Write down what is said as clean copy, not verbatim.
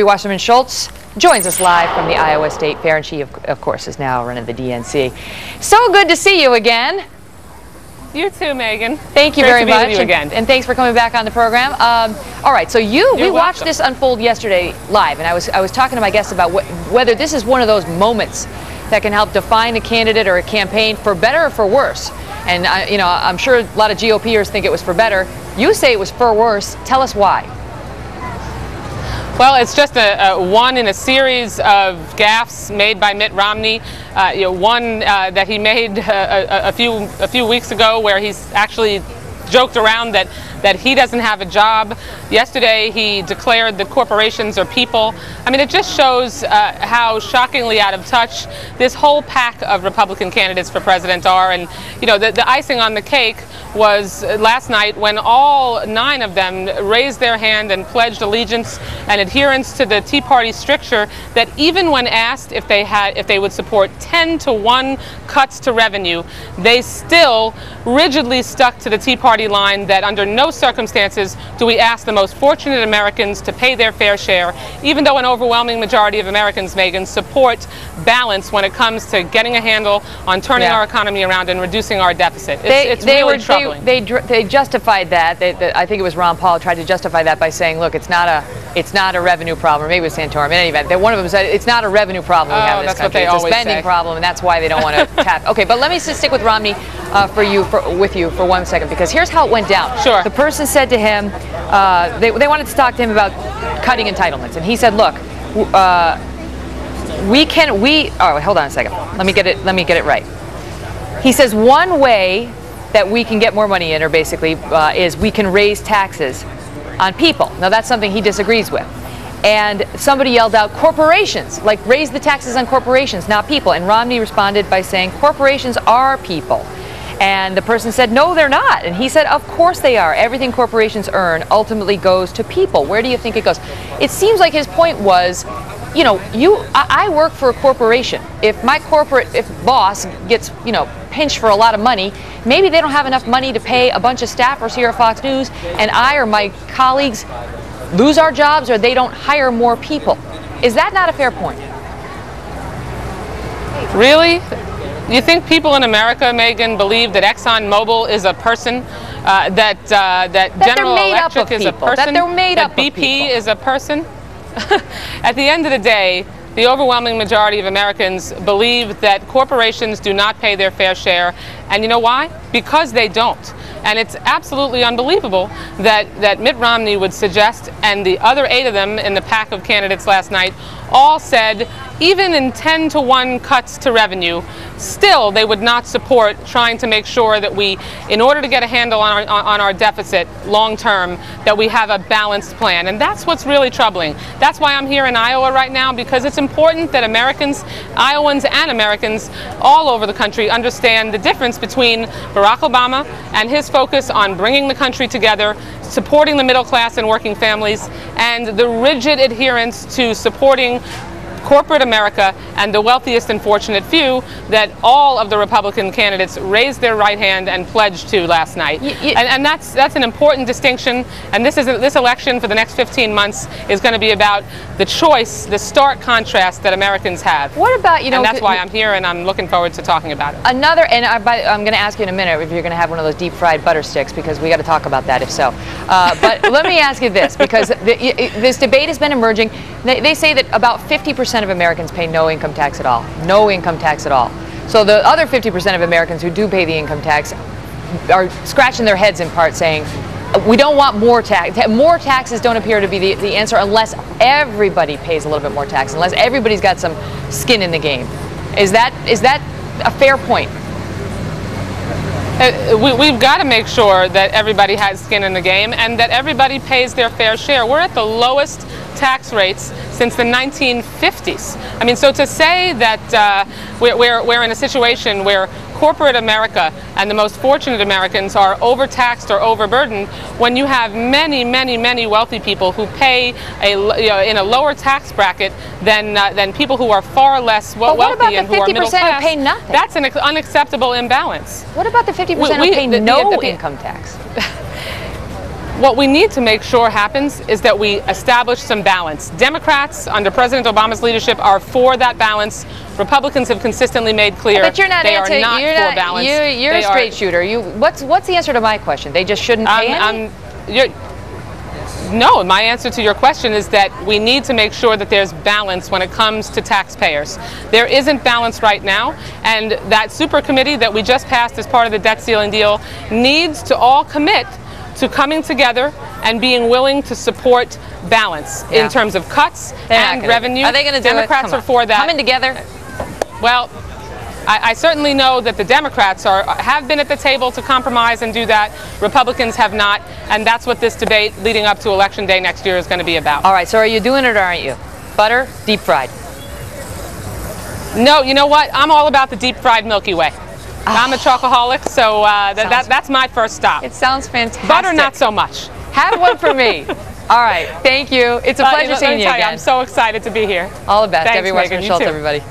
Wasserman Schultz joins us live from the Iowa State Fair, and she, of course, is now running the DNC. So good to see you again. You too, Megan. Thank you very much, and thanks for coming back on the program. All right, so we watched this unfold yesterday live, and I was talking to my guests about whether this is one of those moments that can help define a candidate or a campaign for better or for worse. And I'm sure a lot of GOPers think it was for better. You say it was for worse. Tell us why. Well, it's just one in a series of gaffes made by Mitt Romney. One that he made a few weeks ago, where he's actually joked around that he doesn't have a job. Yesterday, he declared that corporations are people. I mean, it just shows how shockingly out of touch this whole pack of Republican candidates for president are. And the icing on the cake was last night when all 9 of them raised their hand and pledged allegiance and adherence to the Tea Party stricture, that even when asked if they would support 10-to-1 cuts to revenue, they still rigidly stuck to the Tea Party line that under no circumstances do we ask the most fortunate Americans to pay their fair share, even though an overwhelming majority of Americans, Megan, support balance when it comes to getting a handle on turning our economy around and reducing our deficit. It's really troubling. They justified that. I think it was Ron Paul tried to justify that by saying, look, it's not a revenue problem. Maybe it was Santorum. In any event, one of them said it's not a revenue problem we have in this country. It's a spending problem, and that's why they don't want to tap. Okay, but let me just stick with Romney with you for 1 second, because here's how it went down. Sure. The person said to him, they wanted to talk to him about cutting entitlements, and he said, look, hold on a second. Let me get it right. He says one way that we can get more money in, or basically, is we can raise taxes on people. Now that's something he disagrees with. And somebody yelled out, corporations, like raise the taxes on corporations, not people. And Romney responded by saying, corporations are people. And the person said, no, they're not. And he said, of course they are. Everything corporations earn ultimately goes to people. Where do you think it goes? It seems like his point was, I work for a corporation. If my boss gets, pinched for a lot of money, maybe they don't have enough money to pay a bunch of staffers here at Fox News, and I or my colleagues lose our jobs, or they don't hire more people. Is that not a fair point? Really? You think people in America, Megan, believe that ExxonMobil is a person, that General Electric is a person, that BP is a person? At the end of the day, the overwhelming majority of Americans believe that corporations do not pay their fair share. And you know why? Because they don't. And it's absolutely unbelievable that Mitt Romney would suggest, and the other 8 of them in the pack of candidates last night all said, even in 10-to-1 cuts to revenue, still they would not support trying to make sure that we, in order to get a handle on our deficit long term, that we have a balanced plan. And that's what's really troubling. That's why I'm here in Iowa right now, because it's important that Americans, Iowans and Americans all over the country, understand the difference between Barack Obama and his focus on bringing the country together, supporting the middle class and working families, and the rigid adherence to supporting corporate America and the wealthiest and fortunate few that all of the Republican candidates raised their right hand and pledged to last night. And that's an important distinction. And this election for the next 15 months is going to be about the choice, the stark contrast that Americans have. What about, and that's why I'm here, and I'm looking forward to talking about it. And I'm going to ask you in a minute if you're going to have one of those deep fried butter sticks, because we got to talk about that if so. But let me ask you this, because this debate has been emerging. They say that about 50% of Americans pay no income tax at all. No income tax at all. So the other 50% of Americans who do pay the income tax are scratching their heads in part, saying, we don't want more tax. More taxes don't appear to be the answer unless everybody pays a little bit more tax, unless everybody's got some skin in the game. Is that a fair point? We've got to make sure that everybody has skin in the game and that everybody pays their fair share. We're at the lowest tax rates since the 1950s. I mean, so to say that we're in a situation where corporate America and the most fortunate Americans are overtaxed or overburdened, when you have many, many, many wealthy people who pay in a lower tax bracket than people who are far less wealthy and who are middle class. Who pay nothing? That's an unacceptable imbalance. What about the 50% who pay no income tax? What we need to make sure happens is that we establish some balance. Democrats under President Obama's leadership are for that balance. Republicans have consistently made clear but you're not they are not for balance. You're a straight shooter. What's the answer to my question? They just shouldn't pay any? No, my answer to your question is that we need to make sure that there's balance when it comes to taxpayers. There isn't balance right now, and that super committee that we just passed as part of the debt ceiling deal needs to all commit to coming together and being willing to support balance in terms of cuts and revenue. Are they going to do it? Democrats are for that. Coming together? Well, I certainly know that the Democrats have been at the table to compromise and do that. Republicans have not, and that's what this debate leading up to Election Day next year is going to be about. All right, so are you doing it or aren't you? Butter, deep fried? No, you know what? I'm all about the deep fried Milky Way. I'm a chocoholic, so that's my first stop. It sounds fantastic. Butter, not so much. Have one for me. All right, thank you. It's a pleasure seeing you again. I'm so excited to be here. All the best. Thanks, Debbie Megan, Westman Schultz, too. everybody.